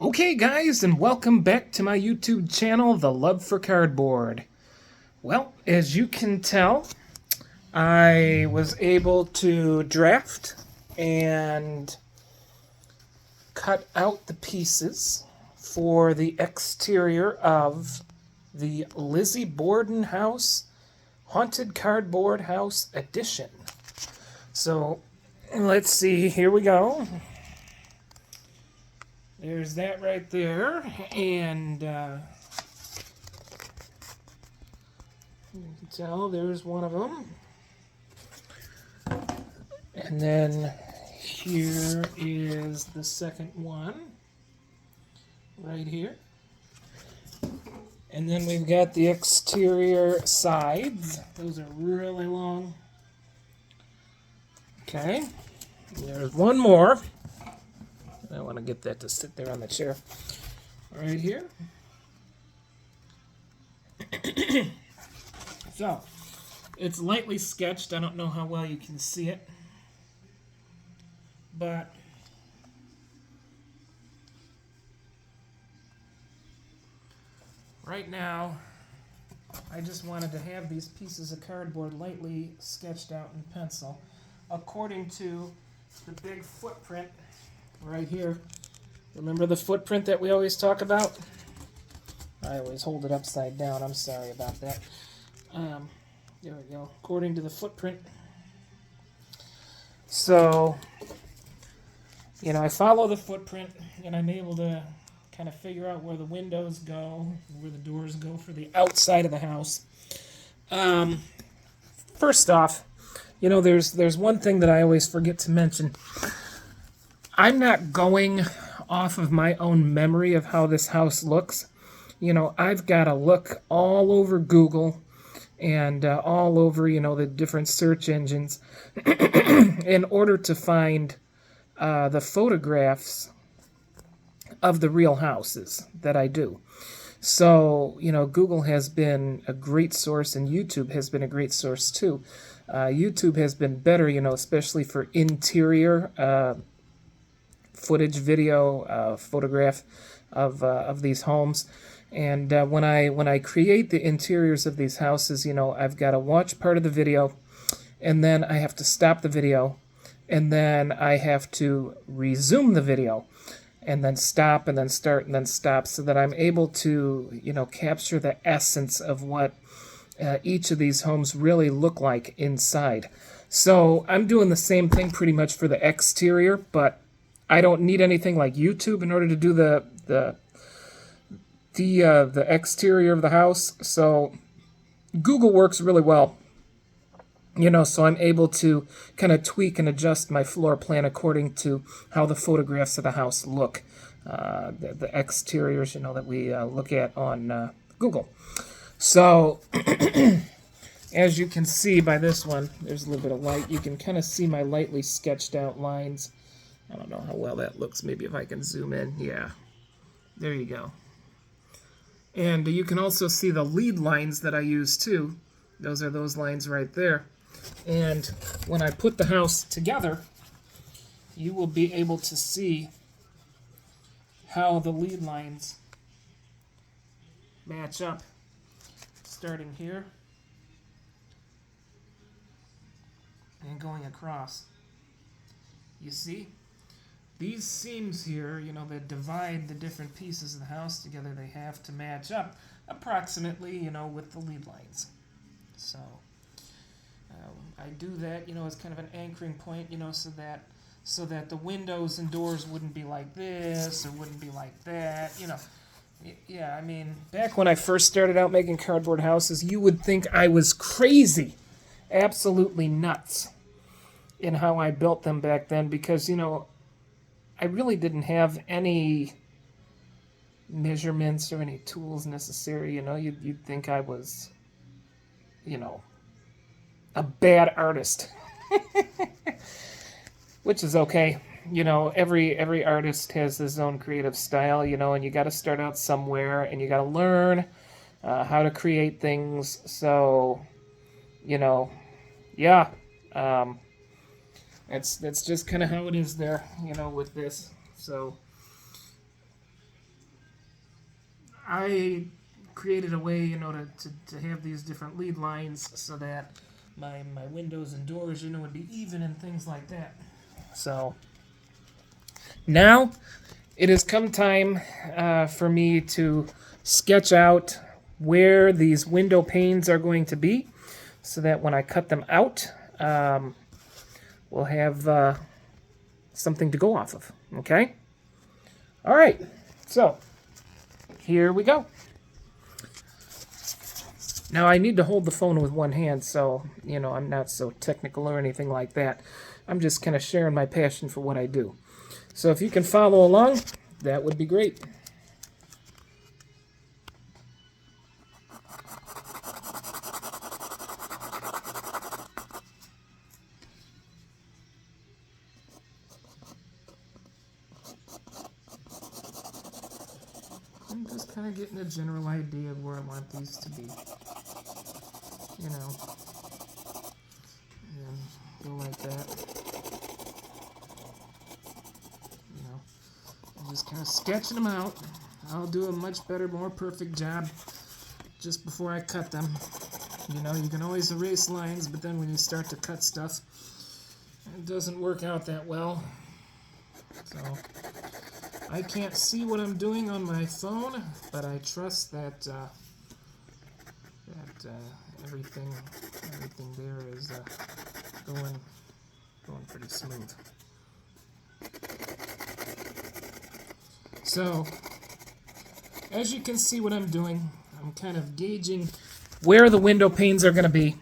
Okay, guys, and welcome back to my YouTube channel, The Love for Cardboard. Well, as you can tell, I was able to draft and cut out the pieces for the exterior of the Lizzie Borden House Haunted Cardboard House Edition. So, let's see, here we go. There's that right there, and you can tell there's one of them. And then here is the second one, right here. And then we've got the exterior sides. Those are really long. Okay, there's one more. I want to get that to sit there on the chair. Right here. So, it's lightly sketched. I don't know how well you can see it. But right now, I just wanted to have these pieces of cardboard lightly sketched out in pencil according to the big footprint right here. Remember the footprint that we always talk about? I always hold it upside down. I'm sorry about that. There we go. According to the footprint. So, you know, I follow the footprint, and I'm able to kind of figure out where the windows go, where the doors go for the outside of the house. First off, you know, there's one thing that I always forget to mention. I'm not going off of my own memory of how this house looks. You know, I've got to look all over Google and all over, you know, the different search engines in order to find the photographs of the real houses that I do. So, you know, Google has been a great source, and YouTube has been a great source too. YouTube has been better, you know, especially for interior footage, video, photograph of these homes. And when I create the interiors of these houses, you know, I've got to watch part of the video, and then I have to stop the video, and then I have to resume the video, and then stop, and then start, and then stop, so that I'm able to, you know, capture the essence of what each of these homes really look like inside. So I'm doing the same thing pretty much for the exterior, but I don't need anything like YouTube in order to do the exterior of the house. So Google works really well, you know, so I'm able to kind of tweak and adjust my floor plan according to how the photographs of the house look, the exteriors, you know, that we look at on Google. So, as you can see by this one, there's a little bit of light. You can kind of see my lightly sketched out lines. I don't know how well that looks. Maybe if I can zoom in. Yeah, there you go. And you can also see the lead lines that I use too. Those are those lines right there. And when I put the house together, you will be able to see how the lead lines match up. Starting here and going across. You see? These seams here, you know, that divide the different pieces of the house together, they have to match up approximately, you know, with the lead lines. So, I do that, you know, as kind of an anchoring point, you know, so that the windows and doors wouldn't be like this or wouldn't be like that, you know. Yeah, I mean, back when I first started out making cardboard houses, you would think I was crazy, absolutely nuts in how I built them back then, because, you know, I really didn't have any measurements or any tools necessary. You know, you'd think I was, you know, a bad artist, which is okay. You know, every artist has his own creative style, you know, and you got to start out somewhere, and you got to learn how to create things. So, you know, yeah, that's just kind of how it is there, you know, with this. So I created a way, to have these different lead lines so that my windows and doors, would be even and things like that. So now it has come time for me to sketch out where these window panes are going to be so that when I cut them out, we'll have something to go off of, okay? All right, so here we go. Now I need to hold the phone with one hand, so, I'm not so technical or anything like that. I'm just kind of sharing my passion for what I do. So if you can follow along, that would be great. I'm just kind of getting a general idea of where I want these to be. And go like that. I'm just kind of sketching them out. I'll do a much better, more perfect job just before I cut them. You can always erase lines, but then when you start to cut stuff, it doesn't work out that well. So I can't see what I'm doing on my phone, but I trust that everything there is going pretty smooth. So as you can see what I'm doing, I'm kind of gauging where the window panes are going to be,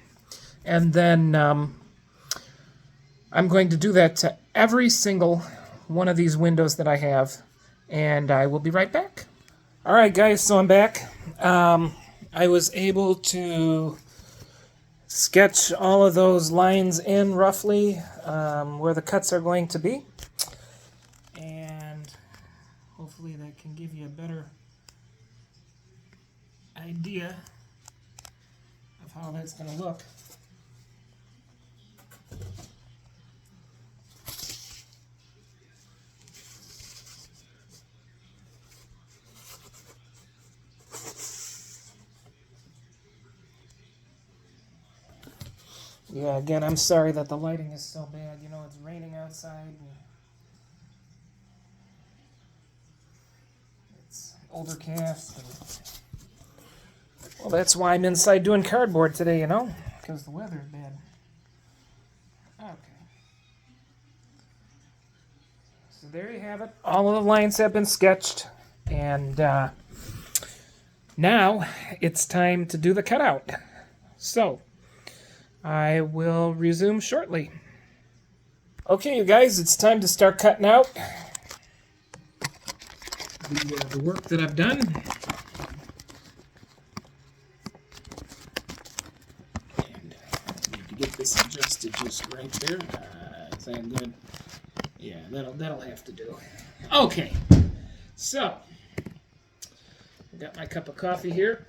and then I'm going to do that to every single one of these windows that I have, and I will be right back. All right, guys, so I'm back. I was able to sketch all of those lines in roughly where the cuts are going to be, and hopefully that can give you a better idea of how that's going to look. Yeah, again, I'm sorry that the lighting is so bad. It's raining outside. And it's overcast. Well, that's why I'm inside doing cardboard today, because the weather is bad. Okay. So there you have it. All of the lines have been sketched. And now it's time to do the cutout. So I will resume shortly. Okay, you guys, it's time to start cutting out the work that I've done. And I need to get this adjusted just right there. Is that good? Yeah, that'll have to do. Okay, so I got my cup of coffee here.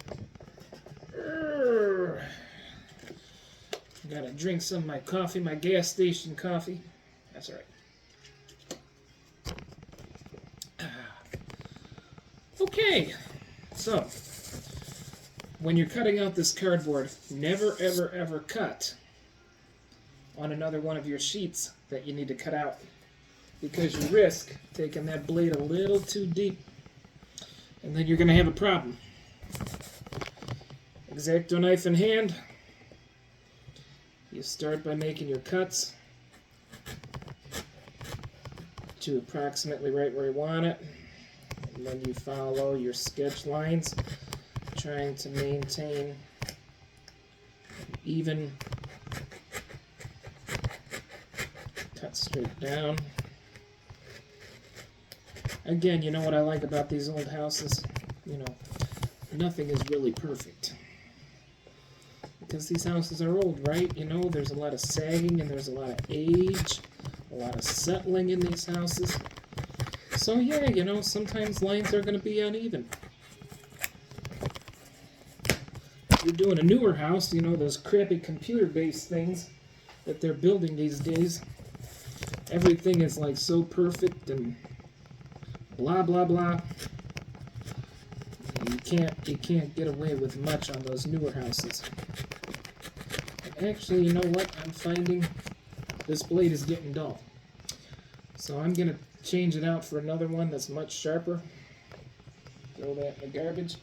Gotta drink some of my coffee, my gas station coffee. That's all right. Okay, so when you're cutting out this cardboard, never, ever, ever cut on another one of your sheets that you need to cut out, because you risk taking that blade a little too deep, and then you're going to have a problem. X-Acto knife in hand. You start by making your cuts to approximately right where you want it, and then you follow your sketch lines, trying to maintain even cut straight down. Again, what I like about these old houses? Nothing is really perfect. Because these houses are old, right? There's a lot of sagging and there's a lot of age, a lot of settling in these houses. So yeah, sometimes lines are going to be uneven. If you're doing a newer house, those crappy computer-based things that they're building these days, everything is like so perfect and blah, blah, blah. you can't get away with much on those newer houses. And actually, you know what? I'm finding this blade is getting dull. So I'm gonna change it out for another one that's much sharper. Throw that in the garbage.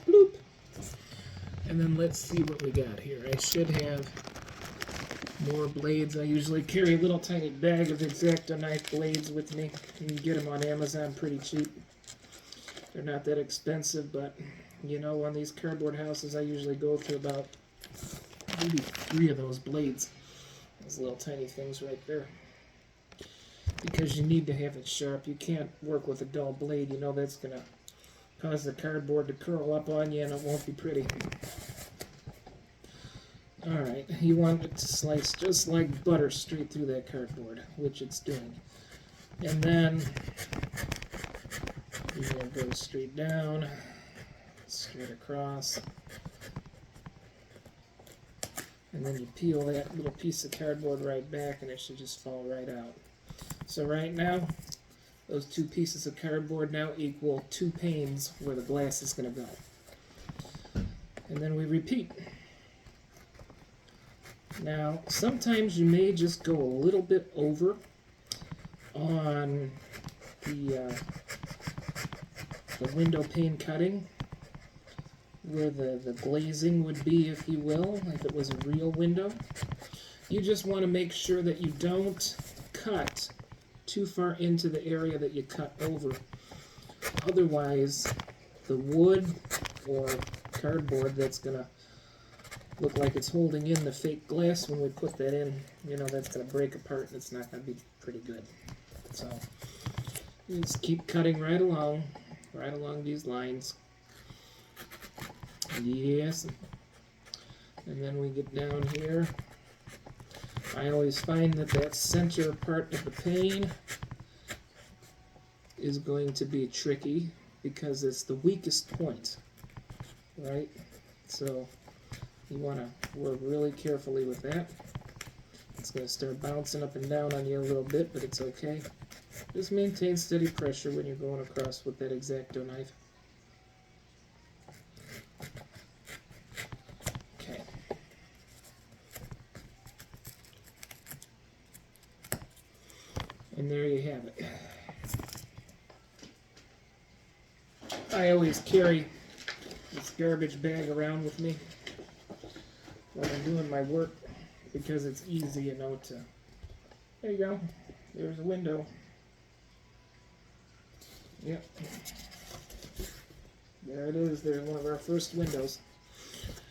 Bloop. And then let's see what we got here. I should have more blades. I usually carry a little tiny bag of X-Acto knife blades with me. You can get them on Amazon pretty cheap. They're not that expensive, but you know, on these cardboard houses, I usually go through about maybe 3 of those blades. Those little tiny things right there. Because you need to have it sharp. You can't work with a dull blade. You know that's going to cause the cardboard to curl up on you and it won't be pretty. Alright, you want it to slice just like butter straight through that cardboard, which it's doing. And then you're going to go straight down, straight across. And then you peel that little piece of cardboard right back and it should just fall right out. So right now, those 2 pieces of cardboard now equal 2 panes where the glass is going to go. And then we repeat. Now, sometimes you may just go a little bit over on the window pane cutting, where the glazing would be, if you will, if it was a real window. You just want to make sure that you don't cut too far into the area that you cut over. Otherwise, the wood or cardboard that's going to look like it's holding in the fake glass when we put that in, you know, that's going to break apart and it's not going to be pretty good. So, you just keep cutting right along these lines. Yes. And then we get down here. I always find that center part of the pane is going to be tricky because it's the weakest point, right? So you want to work really carefully with that. It's going to start bouncing up and down on you a little bit, but it's okay. Just maintain steady pressure when you're going across with that X-Acto knife. Okay. And there you have it. I always carry this garbage bag around with me when I'm doing my work because it's easy, you know, to... There you go. There's a window. Yep. There it is. There's one of our first windows.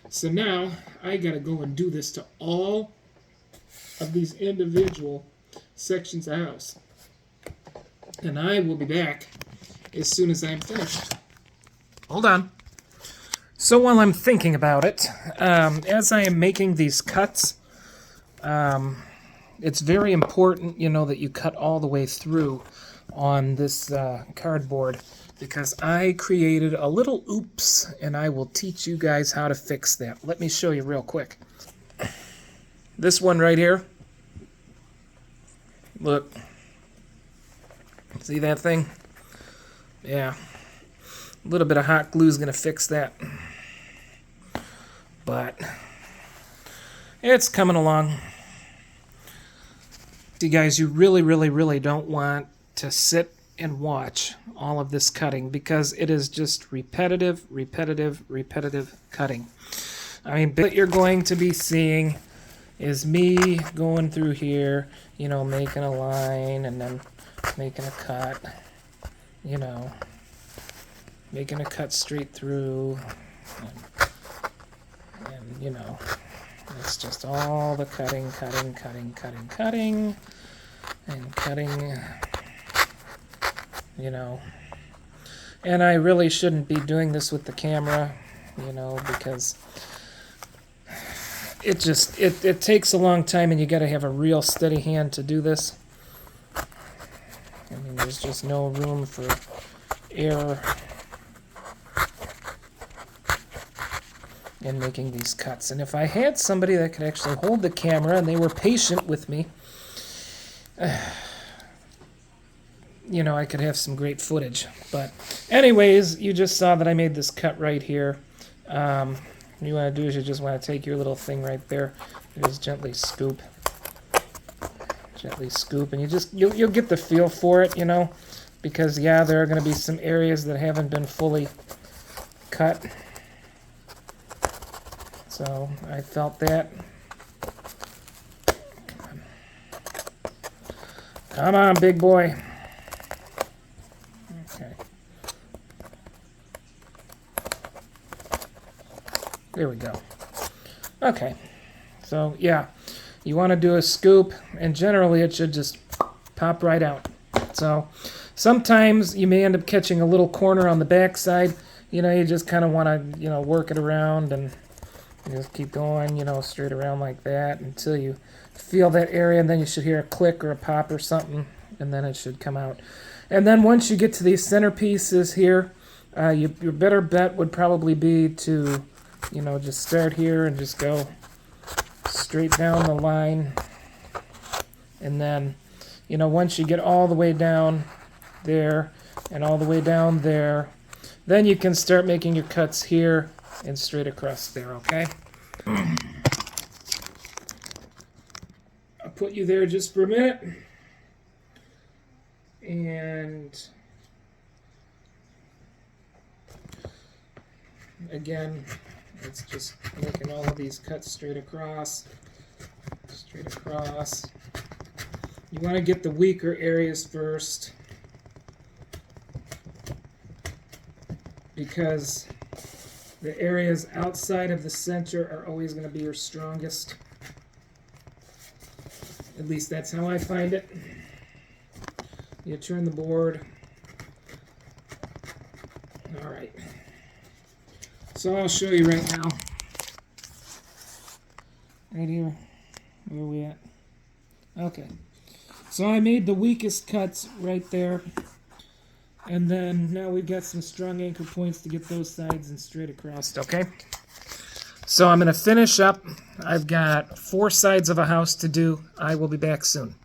So now, I gotta go and do this to all of these individual sections of the house. And I will be back as soon as I'm finished. Hold on. So while I'm thinking about it, as I am making these cuts, it's very important, you know, that you cut all the way through on this cardboard, because I created a little oops, and I will teach you guys how to fix that. Let me show you real quick. This one right here. Look. See that thing? Yeah. A little bit of hot glue is going to fix that. But it's coming along. See, guys, you really don't want to sit and watch all of this cutting because it is just repetitive cutting. I mean, what you're going to be seeing is me going through here, you know, making a line and then making a cut, you know, making a cut straight through, and you know, it's just all the cutting, and cutting, you know. And I really shouldn't be doing this with the camera, you know, because it just, it takes a long time and you got to have a real steady hand to do this. I mean, there's just no room for error in making these cuts. And if I had somebody that could actually hold the camera and they were patient with me, you know, I could have some great footage. But anyways, you just saw that I made this cut right here. What you want to do is you just want to take your little thing right there, and just gently scoop, and you'll get the feel for it, you know, because yeah, there are going to be some areas that haven't been fully cut. So I felt that. Come on, big boy. Okay. There we go. Okay. So, yeah. You want to do a scoop, and generally it should just pop right out. So, sometimes you may end up catching a little corner on the backside. You know, you just kind of want to, you know, work it around and just keep going, you know, straight around like that until you feel that area, and then you should hear a click or a pop or something, and then it should come out. And then once you get to these centerpieces here, your better bet would probably be to, you know, just start here and just go straight down the line. And then, you know, once you get all the way down there and all the way down there, then you can start making your cuts here and straight across there, okay? I'll put you there just for a minute. And again, it's just making all of these cuts straight across. Straight across. You want to get the weaker areas first, because the areas outside of the center are always going to be your strongest. At least that's how I find it. You turn the board. All right. So I'll show you right now. Right here. Where are we at? Okay. So I made the weakest cuts right there. And then now we've got some strong anchor points to get those sides and straight across, okay? So I'm going to finish up. I've got 4 sides of a house to do. I will be back soon.